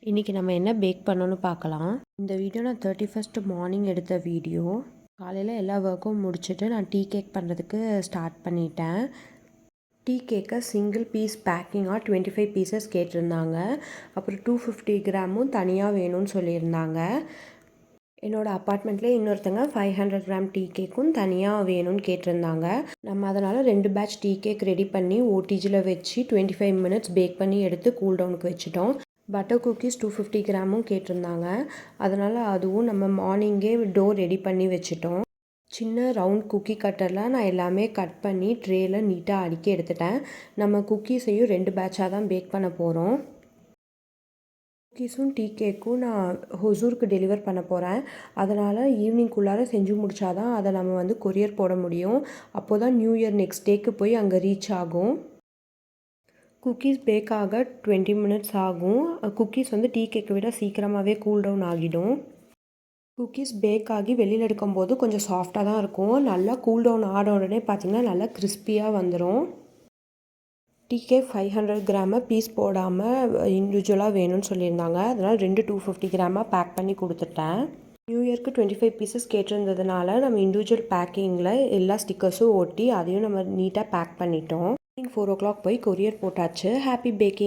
இன்றைக்கி நம்ம என்ன பேக் பண்ணணும்னு பார்க்கலாம். இந்த வீடியோ நான் 31st மார்னிங் எடுத்த வீடியோ. காலையில் எல்லா ஒர்க்கும் முடிச்சுட்டு நான் டீ கேக் பண்ணுறதுக்கு ஸ்டார்ட் பண்ணிட்டேன். டீ கேக்கை சிங்கிள் பீஸ் பேக்கிங்காக 25 பீசஸ் கேட்டிருந்தாங்க. அப்புறம் 250 கிராமும் தனியாக வேணும்னு சொல்லியிருந்தாங்க. என்னோடய அப்பார்ட்மெண்ட்லேயே இன்னொருத்தங்க 500 கிராம் டீ கேக்கும் தனியாக வேணும்னு கேட்டிருந்தாங்க. நம்ம அதனால் 2 பேட்ச் டீ கேக் ரெடி பண்ணி ஓடிஜியில் வச்சு 25 மினிட்ஸ் பேக் பண்ணி எடுத்து கூல் டவுனுக்கு வச்சுட்டோம். பட்டர் குக்கீஸ் 250 கிராமும் கேட்டிருந்தாங்க. அதனால் அதுவும் நம்ம மார்னிங்கே டோ ரெடி பண்ணி வச்சுட்டோம். சின்ன ரவுண்ட் குக்கி கட்டரில் நான் எல்லாமே கட் பண்ணி ட்ரேயில் நீட்டாக அடுக்கி எடுத்துட்டேன். நம்ம குக்கீஸையும் 2 பேட்சாக தான் பேக் பண்ண போகிறோம். குக்கீஸும் டீ கேக்கும் நான் ஹொசூருக்கு டெலிவர் பண்ண போகிறேன். அதனால் ஈவினிங்குள்ளார செஞ்சு முடித்தாதான் அதை நம்ம கொரியர் போட முடியும். அப்போ தான் நியூ இயர் நெக்ஸ்ட் டேக்கு போய் அங்கே ரீச் ஆகும். குக்கீஸ் பேக் ஆக 20 மினிட்ஸ் ஆகும். குக்கீஸ் டீ கேக்கை விட சீக்கிரமாகவே கூல் டவுன் ஆகிடும். குக்கீஸ் பேக் ஆகி வெளியில் எடுக்கும்போது கொஞ்சம் சாஃப்டாக தான் இருக்கும். நல்லா கூல் டவுன் ஆன உடனே பார்த்திங்கன்னா நல்லா கிறிஸ்பியாக வந்துடும். டீ கேக் 500 கிராமை பீஸ் போடாமல் இண்டிவிஜுவலாக வேணும்னு சொல்லியிருந்தாங்க. அதனால் 250 கிராமாக பேக் பண்ணி கொடுத்துட்டேன். நியூ இயர்க்கு 25 பீசஸ் கேட்டிருந்ததுனால நம்ம இண்டிவிஜுவல் பேக்கிங்கில் எல்லா ஸ்டிக்கர்ஸும் ஒட்டி அதையும் நம்ம நீட்டாக பேக் பண்ணிட்டோம். 4 o'clock போய் கொரியர் போட்டாச்சு. Happy packing.